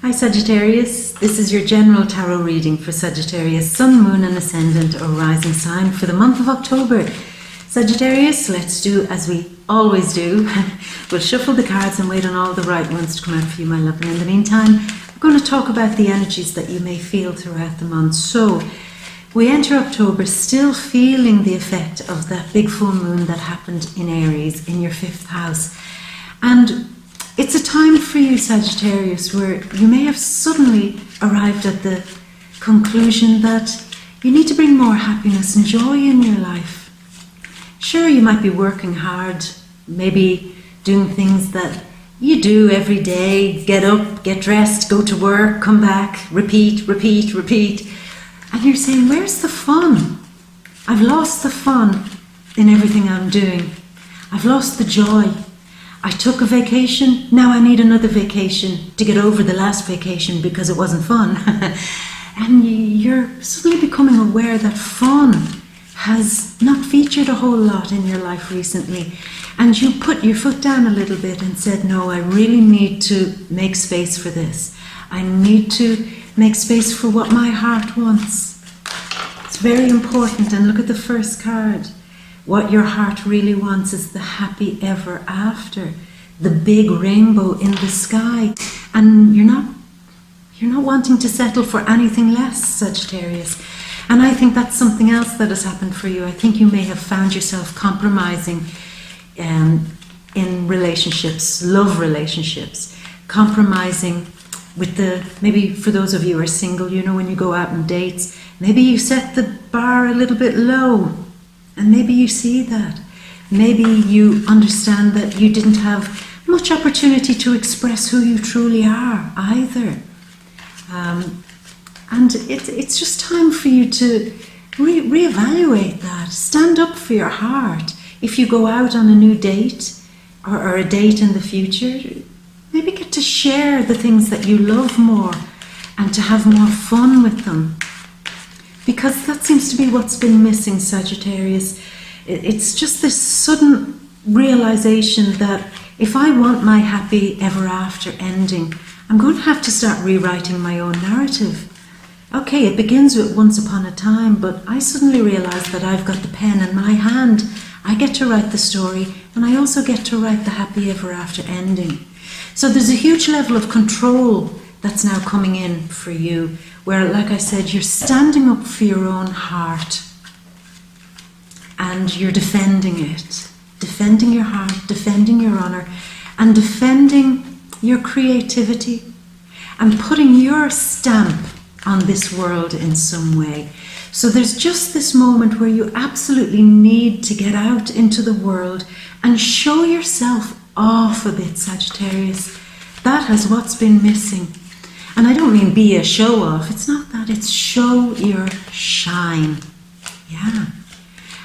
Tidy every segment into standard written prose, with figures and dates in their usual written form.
Hi Sagittarius, this is your general tarot reading for Sagittarius, Sun, Moon and Ascendant or Rising sign for the month of October. Sagittarius, let's do as we always do. We'll shuffle the cards and wait on all the right ones to come out for you, my love. And in the meantime, we're going to talk about the energies that you may feel throughout the month. So, we enter October still feeling the effect of that big full moon that happened in Aries in your 5th house. And it's a time for you, Sagittarius, where you may have suddenly arrived at the conclusion that you need to bring more happiness and joy in your life. Sure, you might be working hard, maybe doing things that you do every day, get up, get dressed, go to work, come back, repeat, repeat, repeat. And you're saying, where's the fun? I've lost the fun in everything I'm doing. I've lost the joy. I took a vacation, now I need another vacation to get over the last vacation because it wasn't fun. And you're suddenly becoming aware that fun has not featured a whole lot in your life recently. And you put your foot down a little bit and said, no, I really need to make space for this. I need to make space for what my heart wants. It's very important. And look at the first card. What your heart really wants is the happy ever after, the big rainbow in the sky. And you're not wanting to settle for anything less, Sagittarius. And I think that's something else that has happened for you. I think you may have found yourself compromising in relationships, love relationships, compromising with maybe for those of you who are single, you know, when you go out on dates, maybe you set the bar a little bit low. And maybe you see that. Maybe you understand that you didn't have much opportunity to express who you truly are either. And it's just time for you to reevaluate that. Stand up for your heart. If you go out on a new date or a date in the future, maybe get to share the things that you love more and to have more fun with them. Because that seems to be what's been missing, Sagittarius. It's just this sudden realization that if I want my happy ever after ending, I'm going to have to start rewriting my own narrative. Okay, it begins with once upon a time, but I suddenly realize that I've got the pen in my hand. I get to write the story, and I also get to write the happy ever after ending. So there's a huge level of control that's now coming in for you, where, like I said, you're standing up for your own heart and you're defending it. Defending your heart, defending your honor, and defending your creativity and putting your stamp on this world in some way. So there's just this moment where you absolutely need to get out into the world and show yourself off a bit, Sagittarius. That is what's been missing. And I don't mean be a show-off. It's not that. It's show your shine. Yeah.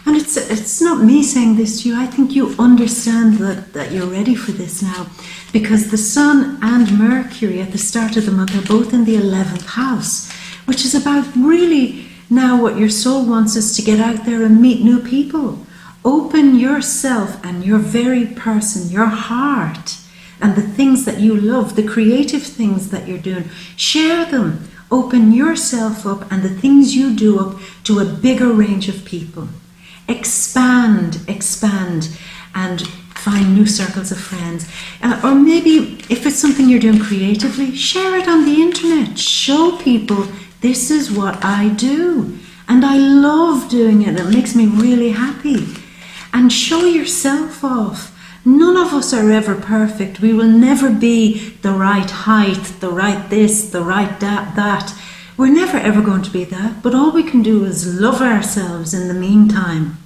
And it's not me saying this to you. I think you understand that you're ready for this now. Because the Sun and Mercury at the start of the month are both in the 11th house, which is about really now what your soul wants is to get out there and meet new people. Open yourself and your very person, your heart, and the things that you love, the creative things that you're doing, share them. Open yourself up and the things you do up to a bigger range of people. Expand, and find new circles of friends. Or maybe if it's something you're doing creatively, share it on the internet. Show people this is what I do. And I love doing it. It makes me really happy. And show yourself off. None of us are ever perfect. We will never be the right height, the right this, the right that. We're never ever going to be that, but all we can do is love ourselves in the meantime.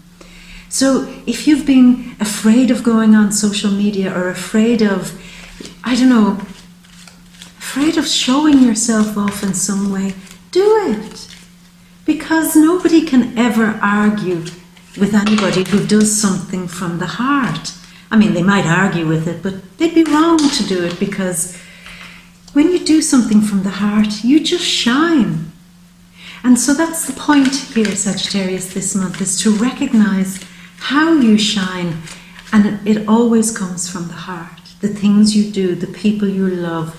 So if you've been afraid of going on social media or afraid of, afraid of showing yourself off in some way, do it. Because nobody can ever argue with anybody who does something from the heart. I mean, they might argue with it, but they'd be wrong to do it because when you do something from the heart, you just shine. And so that's the point here, Sagittarius, this month, is to recognize how you shine. And it always comes from the heart. The things you do, the people you love,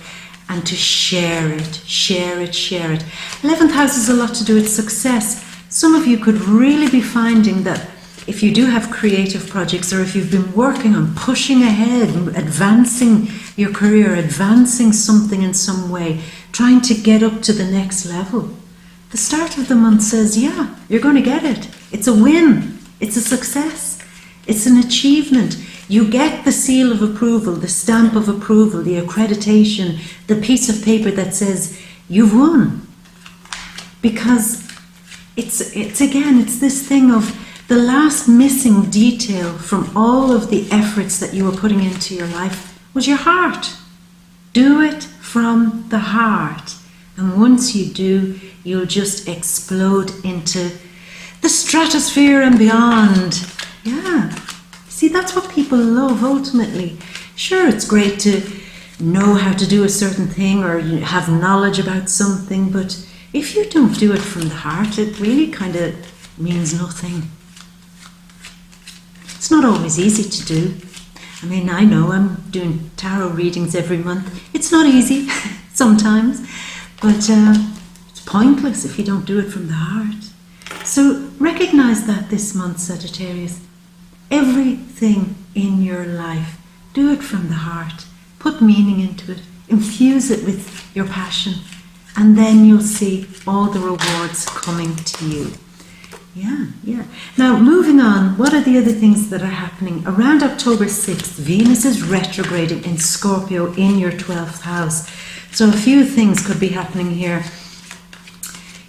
and to share it, share it, share it. 11th house has a lot to do with success. Some of you could really be finding that if you do have creative projects, or if you've been working on pushing ahead, advancing your career, advancing something in some way, trying to get up to the next level, the start of the month says, yeah, you're going to get it. It's a win. It's a success. It's an achievement. You get the seal of approval, the stamp of approval, the accreditation, the piece of paper that says you've won. Because it's this thing of the last missing detail from all of the efforts that you were putting into your life was your heart. Do it from the heart. And once you do, you'll just explode into the stratosphere and beyond. Yeah. See, that's what people love ultimately. Sure, it's great to know how to do a certain thing or have knowledge about something, but if you don't do it from the heart, it really kind of means nothing. It's not always easy to do. I mean, I know I'm doing tarot readings every month. It's not easy sometimes, but it's pointless if you don't do it from the heart. So recognize that this month, Sagittarius. Everything in your life, do it from the heart. Put meaning into it. Infuse it with your passion. And then you'll see all the rewards coming to you. Yeah. Now, moving on, what are the other things that are happening? Around October 6th, Venus is retrograding in Scorpio in your 12th house. So a few things could be happening here.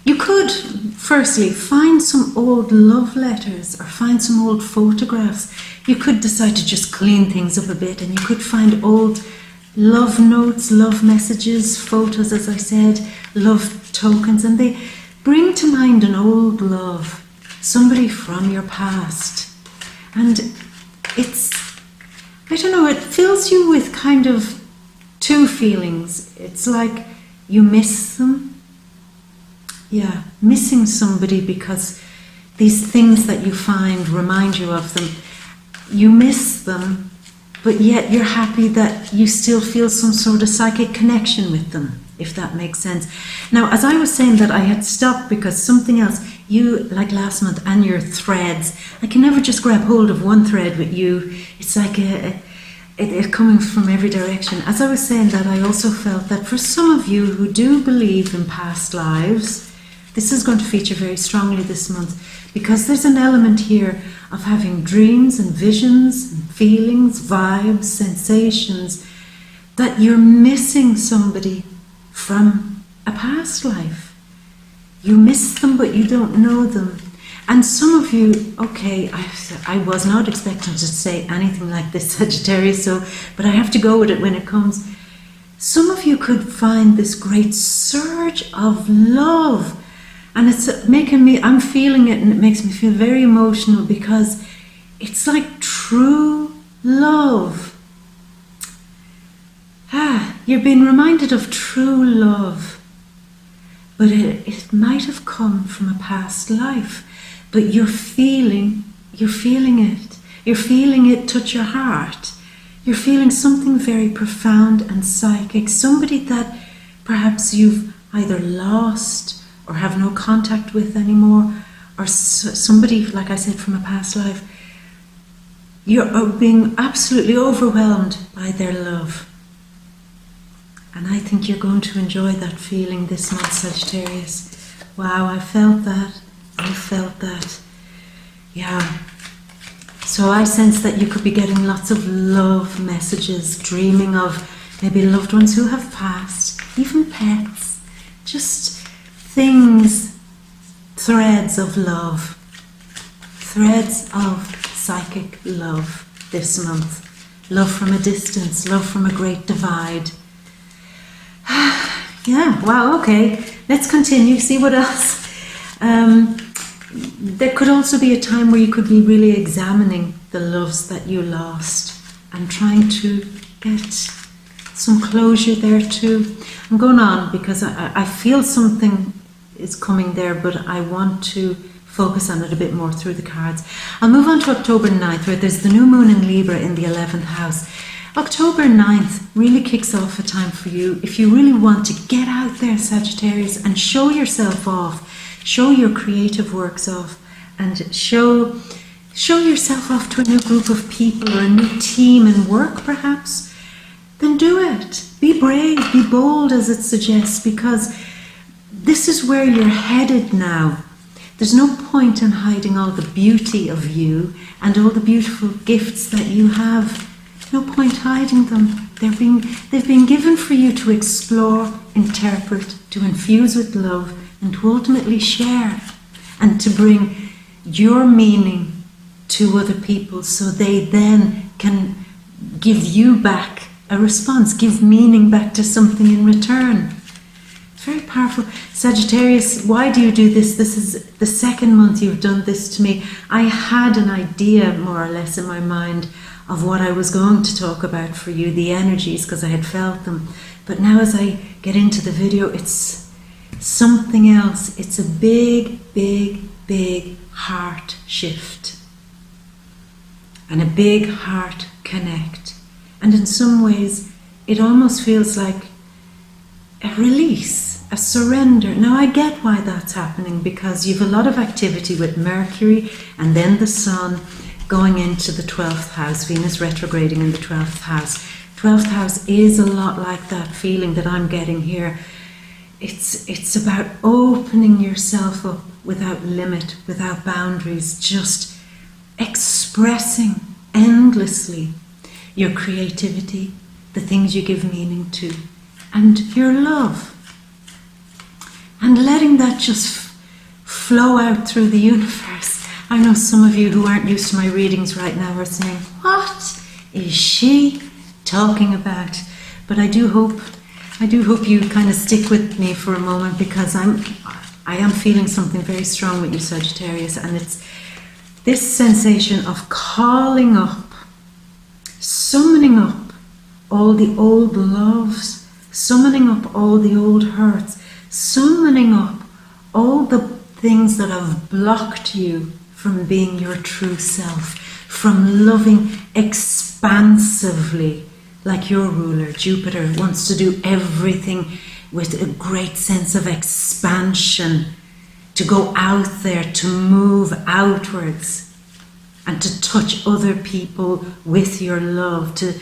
You could, firstly, find some old love letters or find some old photographs. You could decide to just clean things up a bit, and you could find old love notes, love messages, photos, as I said, love tokens, and they bring to mind an old love, somebody from your past. And it's, I don't know, it fills you with kind of two feelings. It's like you miss them. Yeah, missing somebody because these things that you find remind you of them. You miss them, but yet you're happy that you still feel some sort of psychic connection with them, if that makes sense. Now, as I was saying that I had stopped because something else, you, like last month, and your threads, I can never just grab hold of one thread with you. It's like it coming from every direction. As I was saying that, I also felt that for some of you who do believe in past lives, this is going to feature very strongly this month, because there's an element here of having dreams and visions and feelings, vibes, sensations, that you're missing somebody from a past life. You miss them, but you don't know them. And some of you, okay, I was not expecting to say anything like this, Sagittarius, but I have to go with it when it comes. Some of you could find this great surge of love. And it's making me, I'm feeling it, and it makes me feel very emotional because it's like true love. You're being reminded of true love. But it might have come from a past life. But you're feeling it. You're feeling it touch your heart. You're feeling something very profound and psychic. Somebody that perhaps you've either lost or have no contact with anymore, or somebody, like I said, from a past life. You're being absolutely overwhelmed by their love. And I think you're going to enjoy that feeling this month, Sagittarius. Wow, I felt that. Yeah. So I sense that you could be getting lots of love messages, dreaming of maybe loved ones who have passed, even pets, just things, threads of love, threads of psychic love this month. Love from a distance, love from a great divide. Yeah, wow, okay. Let's continue, see what else. There could also be a time where you could be really examining the loves that you lost and trying to get some closure there too. I'm going on because I feel something is coming there, but I want to focus on it a bit more through the cards. I'll move on to October 9th, where there's the new moon in Libra in the 11th house. October 9th really kicks off a time for you if you really want to get out there, Sagittarius, and show yourself off, show your creative works off, and show yourself off to a new group of people or a new team in work perhaps. Then do it. Be brave, be bold as it suggests, because this is where you're headed now. There's no point in hiding all the beauty of you and all the beautiful gifts that you have. No point hiding them. They've been given for you to explore, interpret, to infuse with love, and to ultimately share, and to bring your meaning to other people so they then can give you back a response, give meaning back to something in return. It's very powerful. Sagittarius, why do you do this? This is the second month you've done this to me. I had an idea more or less in my mind of what I was going to talk about for you, the energies, because I had felt them. But now as I get into the video, it's something else. It's a big, big, big heart shift. And a big heart connect. And in some ways, it almost feels like a release, a surrender. Now I get why that's happening, because you've a lot of activity with Mercury and then the Sun going into the 12th house, Venus retrograding in the 12th house. 12th house is a lot like that feeling that I'm getting here. It's about opening yourself up without limit, without boundaries, just expressing endlessly your creativity, the things you give meaning to, and your love. And letting that just flow out through the universe. I know some of you who aren't used to my readings right now are saying, what is she talking about? But I do hope you kind of stick with me for a moment, because I am feeling something very strong with you, Sagittarius, and it's this sensation of calling up, summoning up all the old loves, summoning up all the old hurts, summoning up all the things that have blocked you from being your true self, from loving expansively like your ruler, Jupiter, wants to do everything with a great sense of expansion, to go out there, to move outwards, and to touch other people with your love, to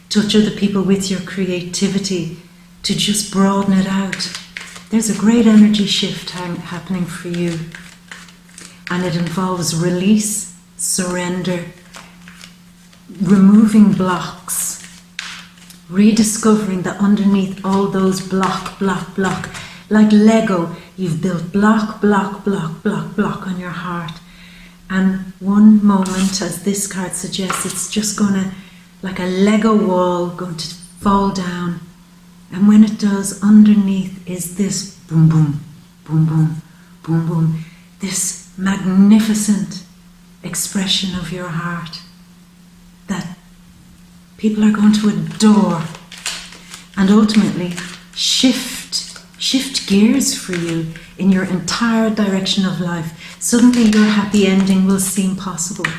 touch other people with your creativity, to just broaden it out. There's a great energy shift happening for you. And it involves release, surrender, removing blocks, rediscovering that underneath all those block, like Lego, you've built block on your heart. And one moment, as this card suggests, it's just gonna, like a Lego wall, going to fall down. And when it does, underneath is this boom, boom, boom, boom, boom, boom, this magnificent expression of your heart that people are going to adore, and ultimately shift gears for you in your entire direction of life. Suddenly your happy ending will seem possible.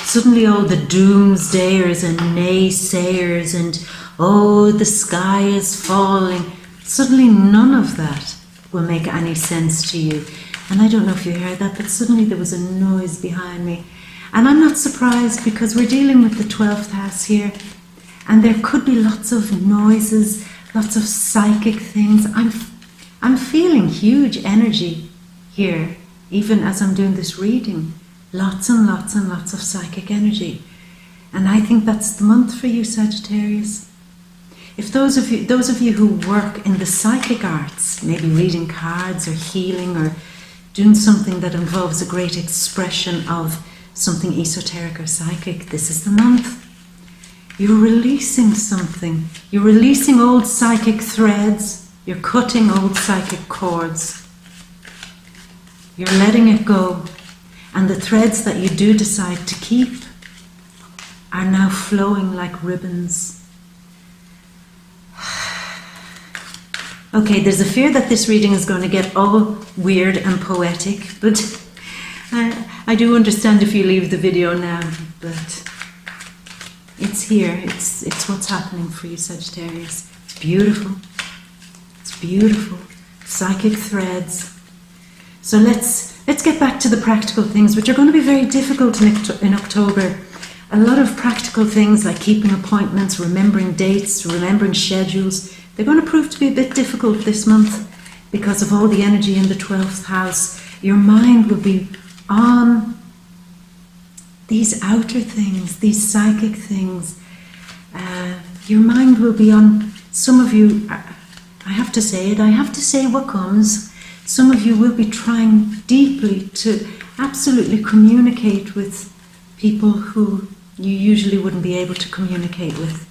Suddenly all the doomsdayers and naysayers and oh, the sky is falling, suddenly none of that will make any sense to you. And I don't know if you heard that, but suddenly there was a noise behind me. And I'm not surprised, because we're dealing with the 12th house here. And there could be lots of noises, lots of psychic things. I'm feeling huge energy here, even as I'm doing this reading. Lots and lots and lots of psychic energy. And I think that's the month for you, Sagittarius. If those of you who work in the psychic arts, maybe reading cards or healing or doing something that involves a great expression of something esoteric or psychic, this is the month. You're releasing something. You're releasing old psychic threads. You're cutting old psychic cords. You're letting it go. And the threads that you do decide to keep are now flowing like ribbons. Okay, there's a fear that this reading is going to get all weird and poetic, but I do understand if you leave the video now, but It's here. It's what's happening for you, Sagittarius. It's beautiful. It's beautiful. Psychic threads. So let's get back to the practical things, which are going to be very difficult in October. A lot of practical things like keeping appointments, remembering dates, remembering schedules, they're going to prove to be a bit difficult this month because of all the energy in the 12th house. Your mind will be on these outer things, these psychic things. Your mind will be on, some of you, I have to say it, I have to say what comes. Some of you will be trying deeply to absolutely communicate with people who you usually wouldn't be able to communicate with.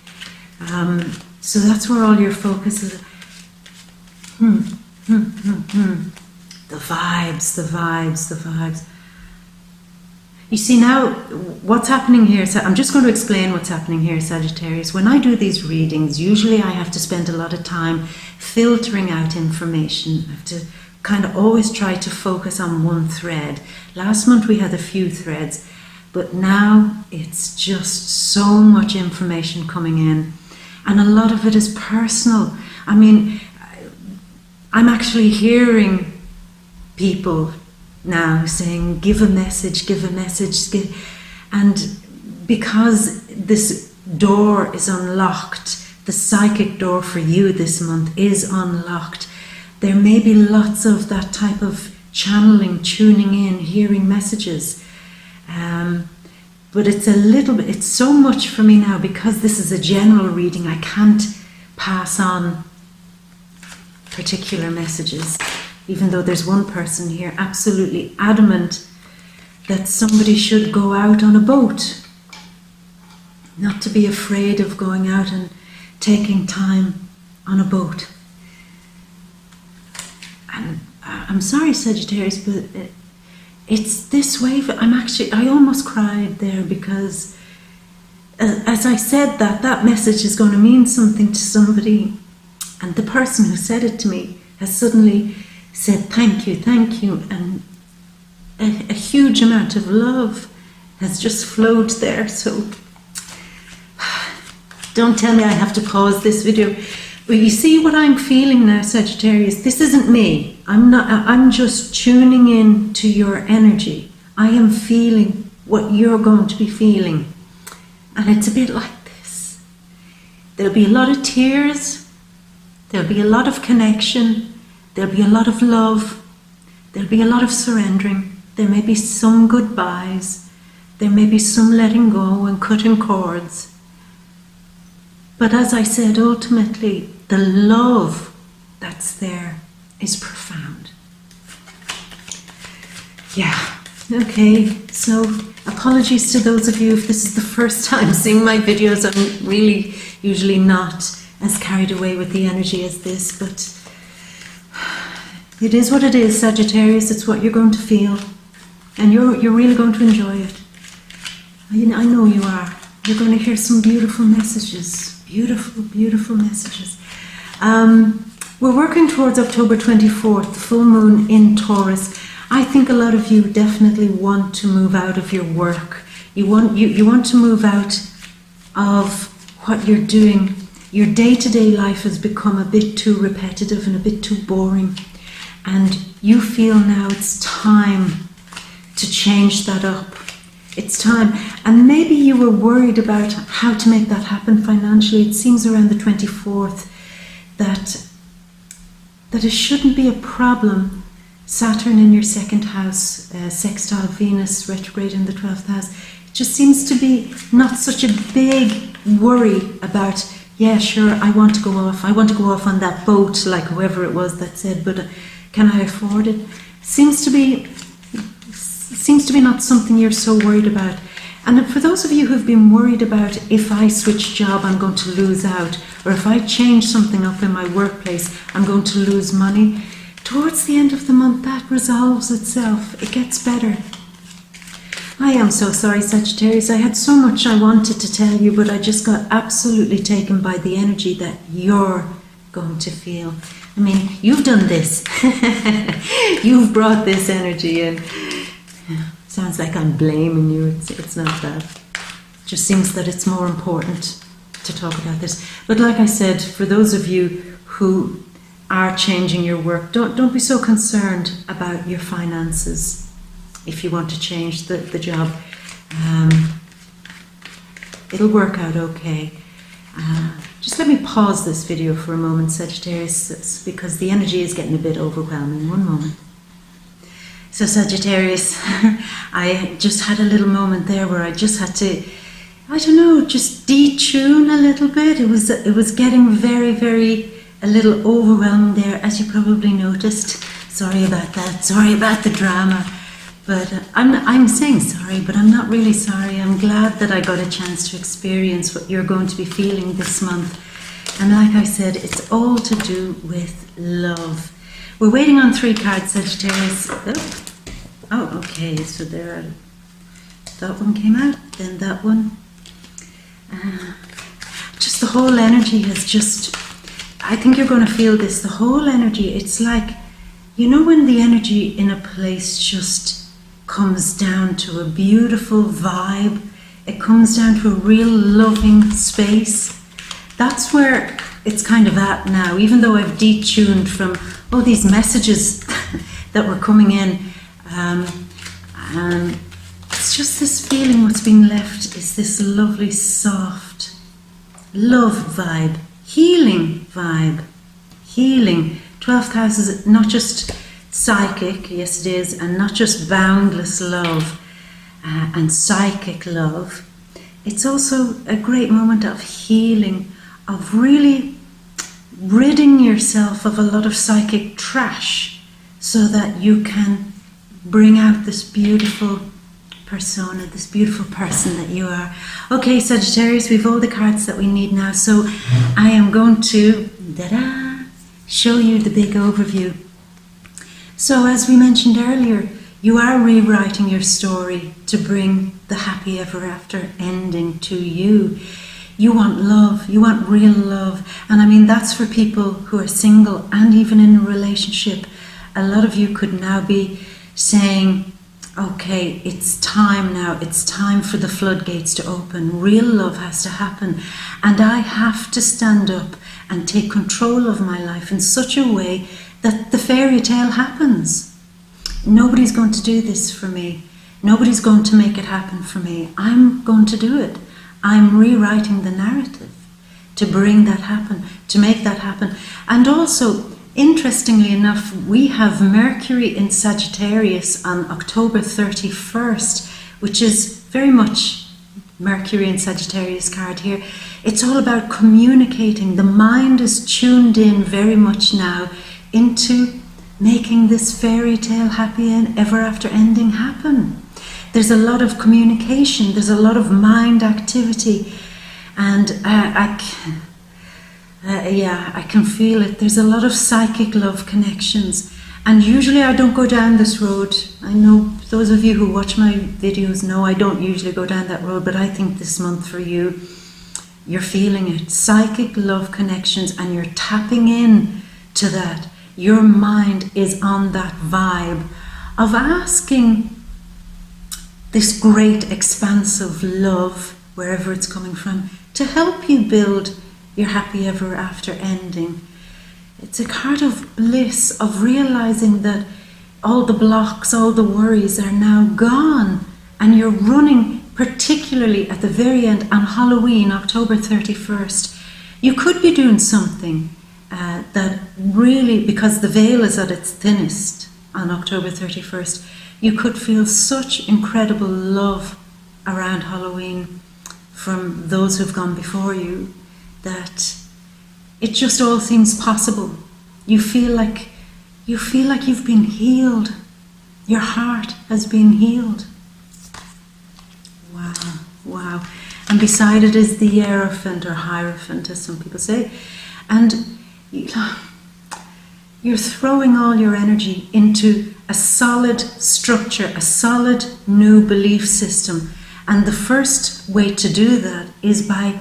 So that's where all your focus is. The vibes. You see now, what's happening here, so I'm just going to explain what's happening here, Sagittarius. When I do these readings, usually I have to spend a lot of time filtering out information. I have to kind of always try to focus on one thread. Last month we had a few threads, but now it's just so much information coming in. And a lot of it is personal. I mean, I'm actually hearing people now saying, give a message, and because this door is unlocked, the psychic door for you this month is unlocked, there may be lots of that type of channeling, tuning in, hearing messages. But it's a little bit, it's so much for me now because this is a general reading. I can't pass on particular messages, even though there's one person here absolutely adamant that somebody should go out on a boat. Not to be afraid of going out and taking time on a boat. And I'm sorry, Sagittarius, but it's this wave. I almost cried there because as I said that message is going to mean something to somebody, and the person who said it to me has suddenly said thank you, and a huge amount of love has just flowed there. So don't tell me I have to pause this video. But you see what I'm feeling now, Sagittarius? This isn't me. I'm just tuning in to your energy. I am feeling what you're going to be feeling. And it's a bit like this. There'll be a lot of tears. There'll be a lot of connection. There'll be a lot of love. There'll be a lot of surrendering. There may be some goodbyes. There may be some letting go and cutting cords. But as I said, ultimately, the love that's there is profound. Yeah, okay, so apologies to those of you if this is the first time seeing my videos. I'm really usually not as carried away with the energy as this, but it is what it is, Sagittarius. It's what you're going to feel, and you're really going to enjoy it. I know you are. You're going to hear some beautiful messages. Beautiful messages. We're working towards October 24th, the full moon in Taurus. I think a lot of you definitely want to move out of your work. You want to move out of what you're doing. Your day-to-day life has become a bit too repetitive and a bit too boring. And you feel now it's time to change that up. It's time. And maybe you were worried about how to make that happen financially. It seems around the 24th that it shouldn't be a problem. Saturn in your second house, sextile Venus, retrograde in the 12th house. It just seems to be not such a big worry about, yeah, sure, I want to go off on that boat, like whoever it was that said, but can I afford it? Seems to be not something you're so worried about. And for those of you who've been worried about, if I switch job, I'm going to lose out, or if I change something up in my workplace, I'm going to lose money, towards the end of the month, that resolves itself. It gets better. I am so sorry, Sagittarius. I had so much I wanted to tell you, but I just got absolutely taken by the energy that you're going to feel. I mean, you've done this. You've brought this energy in. Sounds like I'm blaming you. It's not that. Just seems that it's more important to talk about this. But like I said, for those of you who are changing your work, don't be so concerned about your finances if you want to change the job. It'll work out okay. Just let me pause this video for a moment, Sagittarius, because the energy is getting a bit overwhelming. One moment. So Sagittarius, I just had a little moment there where I just had to, I don't know, just detune a little bit. It was getting very, a little overwhelming there, as you probably noticed. Sorry about that. Sorry about the drama. But I'm saying sorry, but I'm not really sorry. I'm glad that I got a chance to experience what you're going to be feeling this month. And like I said, it's all to do with love. We're waiting on 3 cards, Sagittarius. Oh, okay, so there, that one came out, then that one. Just the whole energy has just, I think you're going to feel this, the whole energy, it's like, you know when the energy in a place just comes down to a beautiful vibe, it comes down to a real loving space. That's where it's kind of at now, even though I've detuned from all these messages that were coming in. It's just this feeling, what's being left is this lovely, soft love vibe, healing vibe, healing. 12th house is not just psychic, yes it is, and not just boundless love and psychic love. It's also a great moment of healing, of really ridding yourself of a lot of psychic trash so that you can bring out this beautiful persona, this beautiful person that you are. Okay, Sagittarius, we've all the cards that we need now, so I am going to show you the big overview. So as we mentioned earlier, you are rewriting your story to bring the happy ever after ending to you. You want love, you want real love. And I mean, that's for people who are single and even in a relationship. A lot of you could now be saying, okay, it's time now, it's time for the floodgates to open. Real love has to happen. And I have to stand up and take control of my life in such a way that the fairy tale happens. Nobody's going to do this for me. Nobody's going to make it happen for me. I'm going to do it. I'm rewriting the narrative to bring that happen, to make that happen. And also, interestingly enough, we have Mercury in Sagittarius on October 31st, which is very much Mercury in Sagittarius card here. It's all about communicating. The mind is tuned in very much now into making this fairy tale happy and ever after ending happen. There's a lot of communication, there's a lot of mind activity, and I can feel it. There's a lot of psychic love connections, and usually I don't go down this road. I know those of you who watch my videos know I don't usually go down that road, but I think this month for you, you're feeling it. Psychic love connections, and you're tapping in to that. Your mind is on that vibe of asking this great expansive love, wherever it's coming from, to help you build your happy ever after ending. It's a card of bliss, of realizing that all the blocks, all the worries are now gone, and you're running, particularly at the very end on Halloween, October 31st. You could be doing something that really, because the veil is at its thinnest on October 31st, you could feel such incredible love around Halloween from those who've gone before you that it just all seems possible. You feel like you've been healed. Your heart has been healed. Wow. And beside it is the Hierophant, or Hierophant as some people say. And you're throwing all your energy into a solid structure, a solid new belief system. And the first way to do that is by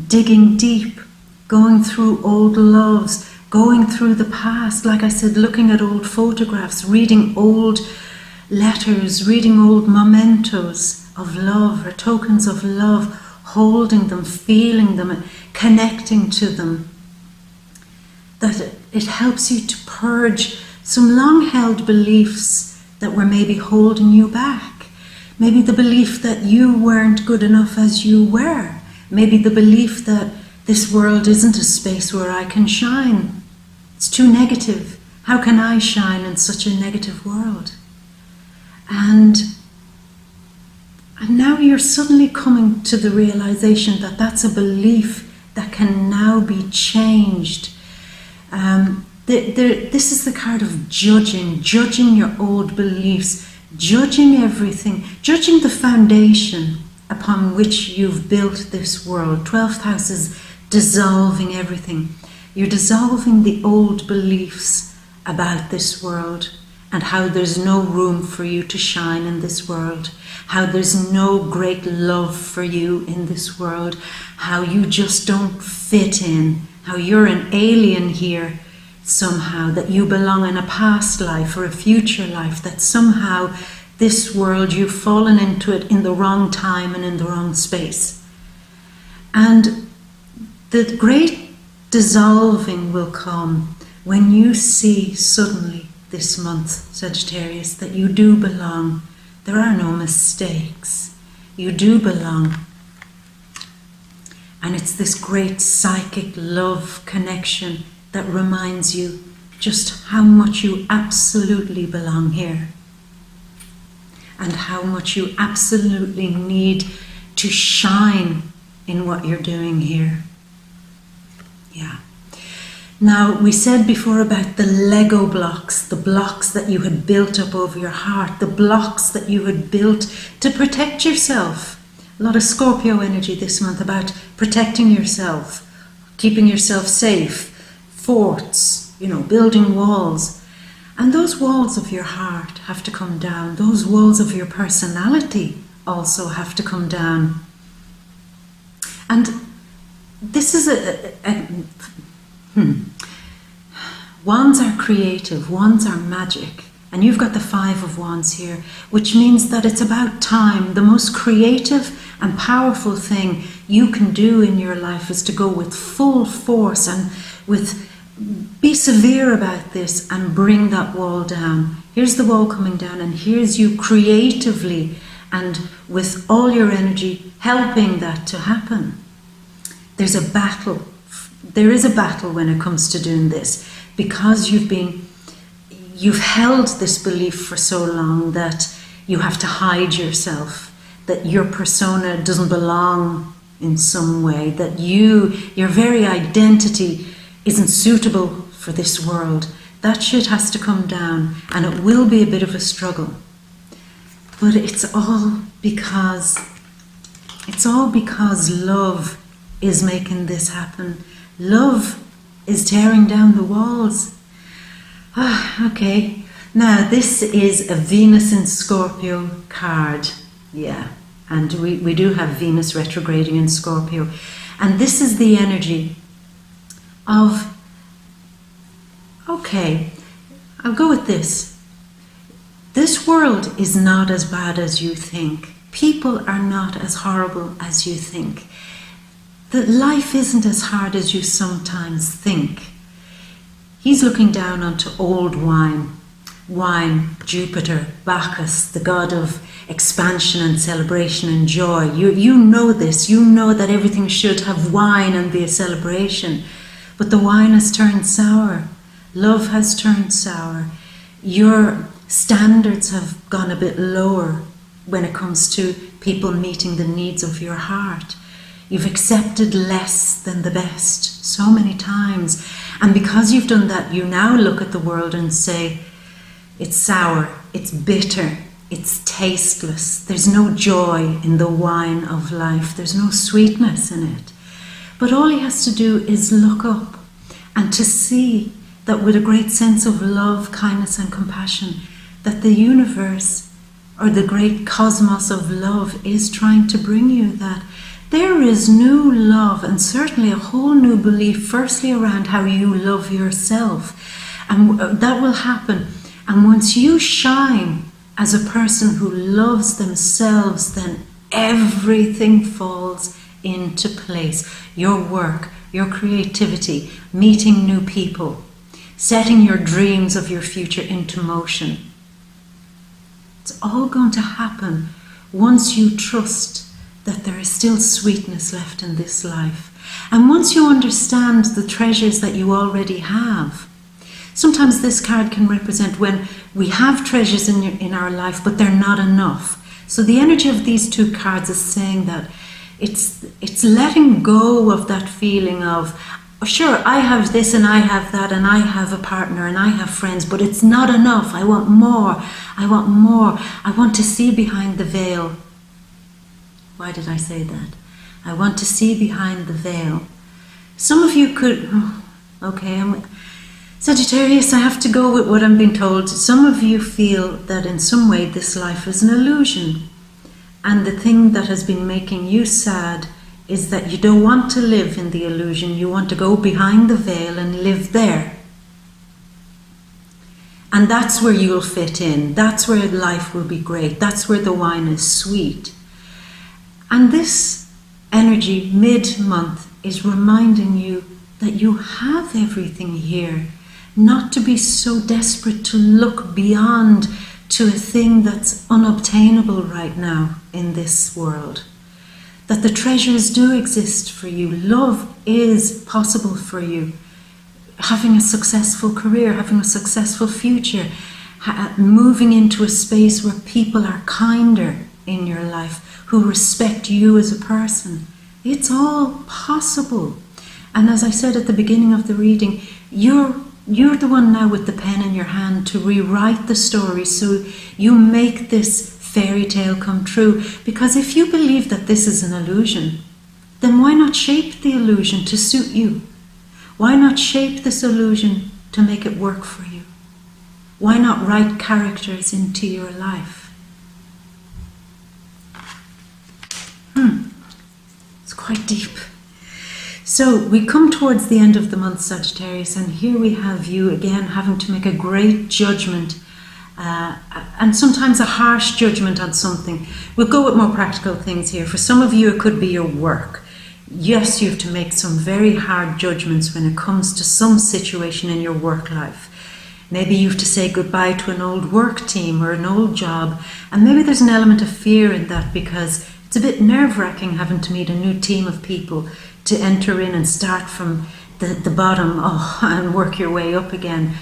digging deep, going through old loves, going through the past, like I said, looking at old photographs, reading old letters, reading old mementos, of love or tokens of love, holding them, feeling them, connecting to them. That it helps you to purge some long-held beliefs that were maybe holding you back. Maybe the belief that you weren't good enough as you were. Maybe the belief that this world isn't a space where I can shine. It's too negative. How can I shine in such a negative world? And now you're suddenly coming to the realization that that's a belief that can now be changed. This is the card of judging your old beliefs, judging everything, judging the foundation upon which you've built this world. 12th house is dissolving everything. You're dissolving the old beliefs about this world and how there's no room for you to shine in this world, how there's no great love for you in this world, how you just don't fit in, how you're an alien here somehow, that you belong in a past life or a future life, that somehow this world, you've fallen into it in the wrong time and in the wrong space. And the great dissolving will come when you see suddenly this month, Sagittarius, that you do belong. There are no mistakes. You do belong. And it's this great psychic love connection that reminds you just how much you absolutely belong here. And how much you absolutely need to shine in what you're doing here. Yeah. Now, we said before about the Lego blocks, the blocks that you had built up over your heart, the blocks that you had built to protect yourself. A lot of Scorpio energy this month about protecting yourself, keeping yourself safe, forts, building walls. And those walls of your heart have to come down. Those walls of your personality also have to come down. And this is Wands are creative, wands are magic. And you've got the 5 of Wands here, which means that it's about time. The most creative and powerful thing you can do in your life is to go with full force and be severe about this and bring that wall down. Here's the wall coming down, and here's you creatively and with all your energy helping that to happen. There is a battle when it comes to doing this, because you've held this belief for so long that you have to hide yourself, that your persona doesn't belong in some way, that your very identity isn't suitable for this world. That shit has to come down, and it will be a bit of a struggle. But it's all because love is making this happen. Love is tearing down the walls. Okay. Now, this is a Venus in Scorpio card. Yeah. And we do have Venus retrograding in Scorpio. And this is the energy of, okay, I'll go with this. This world is not as bad as you think. People are not as horrible as you think. That life isn't as hard as you sometimes think. He's looking down onto old wine. Wine, Jupiter, Bacchus, the god of expansion and celebration and joy. You know this. You know that everything should have wine and be a celebration. But the wine has turned sour. Love has turned sour. Your standards have gone a bit lower when it comes to people meeting the needs of your heart. You've accepted less than the best so many times. And because you've done that, you now look at the world and say, it's sour, it's bitter, it's tasteless. There's no joy in the wine of life. There's no sweetness in it. But all he has to do is look up and to see that with a great sense of love, kindness and compassion, that the universe or the great cosmos of love is trying to bring you that there is new love and certainly a whole new belief, firstly around how you love yourself. And that will happen. And once you shine as a person who loves themselves, then everything falls into place. Your work, your creativity, meeting new people, setting your dreams of your future into motion. It's all going to happen once you trust that there is still sweetness left in this life. And once you understand the treasures that you already have. Sometimes this card can represent when we have treasures in our life, but they're not enough. So the energy of these two cards is saying that it's letting go of that feeling of, oh, sure, I have this and I have that and I have a partner and I have friends, but it's not enough. I want more. I want more. I want to see behind the veil. Why did I say that? I want to see behind the veil. Some of you could, Sagittarius, I have to go with what I'm being told. Some of you feel that in some way this life is an illusion. And the thing that has been making you sad is that you don't want to live in the illusion. You want to go behind the veil and live there. And that's where you'll fit in. That's where life will be great. That's where the wine is sweet. And this energy mid-month is reminding you that you have everything here. Not to be so desperate to look beyond to a thing that's unobtainable right now in this world. That the treasures do exist for you. Love is possible for you. Having a successful career, having a successful future, moving into a space where people are kinder in your life, who respect you as a person. It's all possible. And as I said at the beginning of the reading, you're the one now with the pen in your hand to rewrite the story so you make this fairy tale come true. Because if you believe that this is an illusion, then why not shape the illusion to suit you? Why not shape this illusion to make it work for you? Why not write characters into your life? It's quite deep. So we come towards the end of the month, Sagittarius, and here we have you again having to make a great judgment, and sometimes a harsh judgment on something. We'll go with more practical things here. For some of you, it could be your work. Yes, you have to make some very hard judgments when it comes to some situation in your work life. Maybe you have to say goodbye to an old work team or an old job, and maybe there's an element of fear in that because it's a bit nerve-wracking having to meet a new team of people, to enter in and start from the bottom and work your way up again.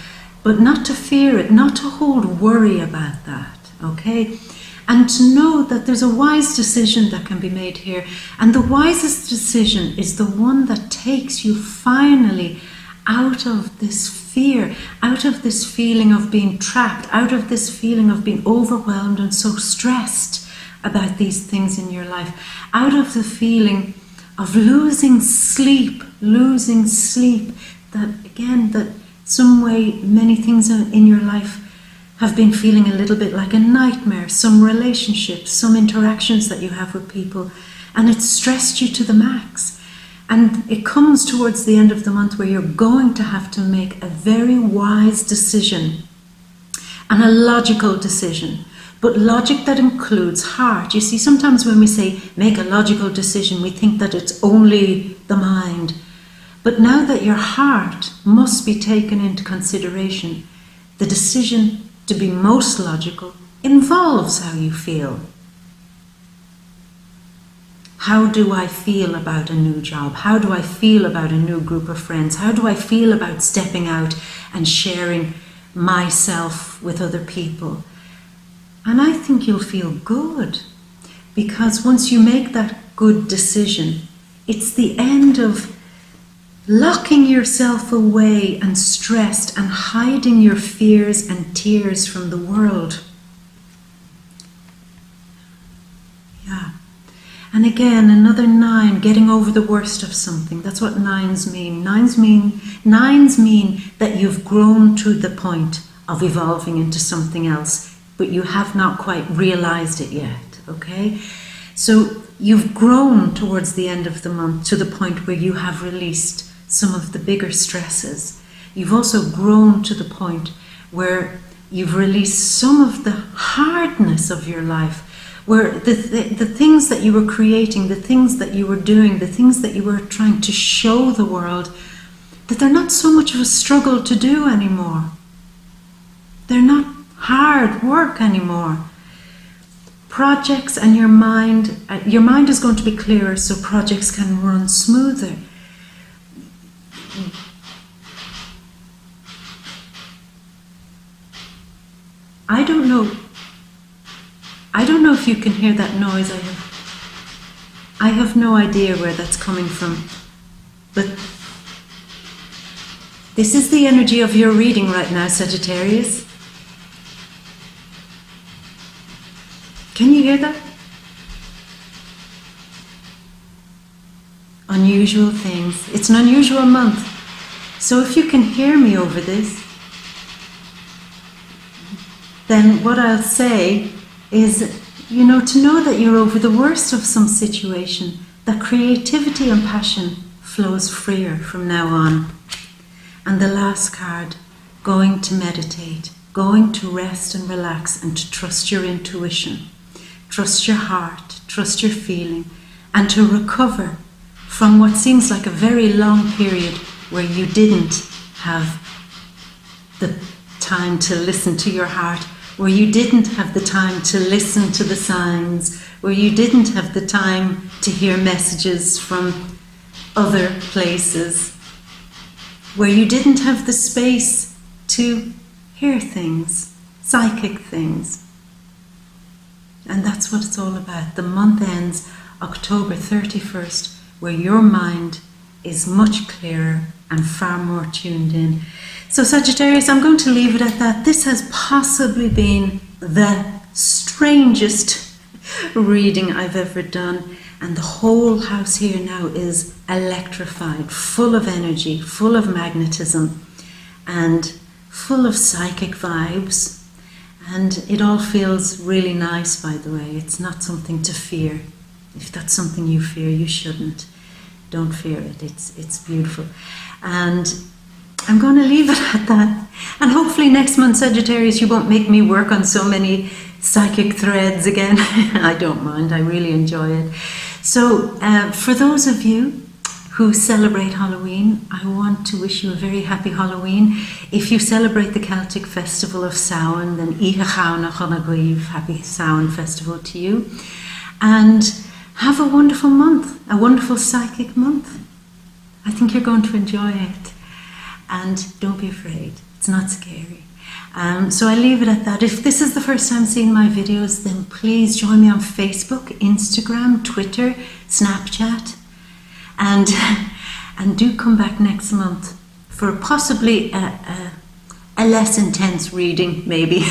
But not to fear it, not to hold worry about that, okay? And to know that there's a wise decision that can be made here. And the wisest decision is the one that takes you finally out of this fear, out of this feeling of being trapped, out of this feeling of being overwhelmed and so stressed about these things in your life, out of the feeling of losing sleep, that again, that some way many things in your life have been feeling a little bit like a nightmare, some relationships, some interactions that you have with people, and it's stressed you to the max. And it comes towards the end of the month where you're going to have to make a very wise decision and a logical decision. But logic that includes heart. You see, sometimes when we say make a logical decision, we think that it's only the mind. But now that your heart must be taken into consideration, the decision to be most logical involves how you feel. How do I feel about a new job? How do I feel about a new group of friends? How do I feel about stepping out and sharing myself with other people? And I think you'll feel good, because once you make that good decision, it's the end of locking yourself away and stressed and hiding your fears and tears from the world. Yeah. And again, another 9, getting over the worst of something. That's what 9s mean. 9s mean that you've grown to the point of evolving into something else, but you have not quite realized it yet, okay? So you've grown towards the end of the month to the point where you have released some of the bigger stresses. You've also grown to the point where you've released some of the hardness of your life, where the things that you were creating, the things that you were doing, the things that you were trying to show the world, that they're not so much of a struggle to do anymore. They're not hard work anymore. Projects and your mind is going to be clearer, so projects can run smoother. I don't know if you can hear that noise. I have no idea where that's coming from, but this is the energy of your reading right now, Sagittarius. Can you hear that? Unusual things. It's an unusual month. So if you can hear me over this, then what I'll say is, to know that you're over the worst of some situation, that creativity and passion flows freer from now on. And the last card, going to meditate, going to rest and relax and to trust your intuition, trust your heart, trust your feeling, and to recover from what seems like a very long period where you didn't have the time to listen to your heart, where you didn't have the time to listen to the signs, where you didn't have the time to hear messages from other places, where you didn't have the space to hear things, psychic things. And that's what it's all about. The month ends October 31st, where your mind is much clearer and far more tuned in. So Sagittarius, I'm going to leave it at that. This has possibly been the strangest reading I've ever done. And the whole house here now is electrified, full of energy, full of magnetism, and full of psychic vibes. And it all feels really nice, by the way. It's not something to fear. If that's something you fear, you shouldn't. Don't fear it. It's beautiful. And I'm going to leave it at that. And hopefully next month, Sagittarius, you won't make me work on so many psychic threads again. I don't mind. I really enjoy it. So for those of you who celebrate Halloween, I want to wish you a very happy Halloween. If you celebrate the Celtic festival of Samhain, then happy Samhain festival to you. And have a wonderful month, a wonderful psychic month. I think you're going to enjoy it. And don't be afraid, it's not scary. So I leave it at that. If this is the first time seeing my videos, then please join me on Facebook, Instagram, Twitter, Snapchat. And do come back next month for possibly a less intense reading, maybe.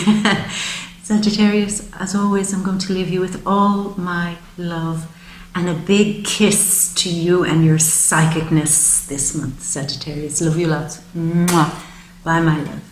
Sagittarius, as always, I'm going to leave you with all my love and a big kiss to you and your psychicness this month, Sagittarius. Love you lots. Mwah. Bye, my love.